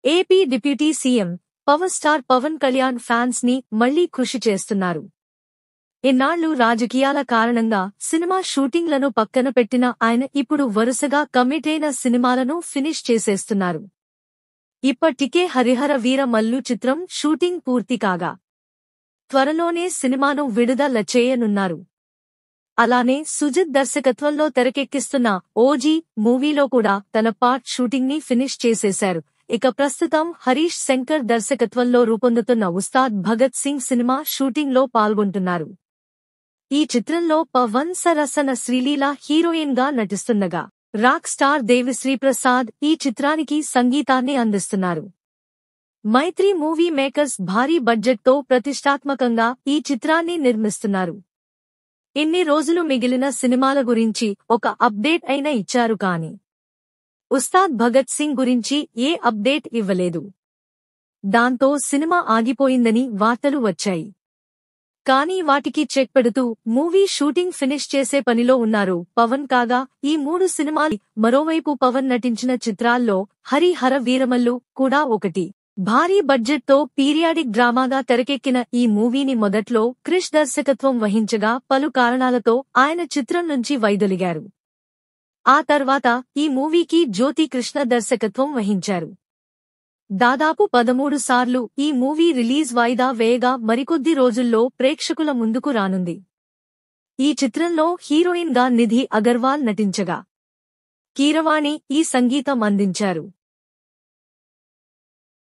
AP deputy CM power star Pawan Kalyan fans ని మళ్లీ కృషి చేస్తున్నారు. ఇన్నాళ్లు రాజకీయాల కారణంగా సినిమా షూటింగ్లను పక్కన పెట్టిన ఆయన ఇప్పుడు వరుసగా కమిటైన సినిమాలను ఫినిష్ చేసేస్తున్నారు. ఇప్పటికే హరిహర వీర మల్లు చిత్రం షూటింగ్ పూర్తి కాగా త్వరలోనే సినిమాను విడుదల చేయనున్నారు. అలానే సుజిత్ దర్శకత్వంలో తెరకెక్కిస్తున్న ఓజీ మూవీలో కూడా తన పార్ట్ షూటింగ్ ని ఫినిష్ చేసేశారు. ఇక ప్రస్తుతం హరీష్ శంకర్ దర్శకత్వంలో రూపొందుతున్న ఉస్తాద్ భగత్ సింగ్ సినిమా షూటింగ్ లో పాల్గొంటున్నారు. ఈ చిత్రంలో పవన్ సరసన శ్రీలీల హీరోయిన్ గా నటిస్తుండగా రాక్ స్టార్ దేవిశ్రీ ప్రసాద్ ఈ చిత్రానికి సంగీతాన్ని అందిస్తున్నారు. మైత్రి మూవీ మేకర్స్ భారీ బడ్జెట్ తో ప్రతిష్టాత్మకంగా ఈ చిత్రాన్ని నిర్మిస్తున్నారు. ఇన్ని రోజులు మిగిలిన సినిమాల గురించి ఒక అప్డేట్ అయినా ఇచ్చారు కానీ ఉస్తాద్ భగత్ సింగ్ గురించి ఏ అప్డేట్ ఇవ్వలేదు. దాంతో సినిమా ఆగిపోయిందని వార్తలు వచ్చాయి. కానీ వాటికి చెక్ పెడుతూ మూవీ షూటింగ్ ఫినిష్ చేసే పనిలో ఉన్నారు పవన్. కాగా ఈ 3 సినిమాలు మరోవైపు పవన్ నటించిన చిత్రాల్లో హరిహర వీరమల్లు కూడా ఒకటి. భారీ బడ్జెట్ తో పీరియాడిక్ డ్రామాగా తెరకెక్కిన ఈ మూవీని మొదట్లో క్రిష్ దర్శకత్వం వహించగా పలు కారణాలతో ఆయన చిత్రం నుంచి వైదొలిగారు. ఆ తర్వాత ఈ మూవీకి జ్యోతి కృష్ణ దర్శకత్వం వహించారు. దాదాపు 13 సార్లు ఈ మూవీ రిలీజ్ వాయిదా వేయగా మరికొద్ది రోజుల్లో ప్రేక్షకుల ముందుకు రానుంది. ఈ చిత్రంలో హీరోయిన్ గా నిధి అగర్వాల్ నటించగా కీరవాణి ఈ సంగీతం అందించారు.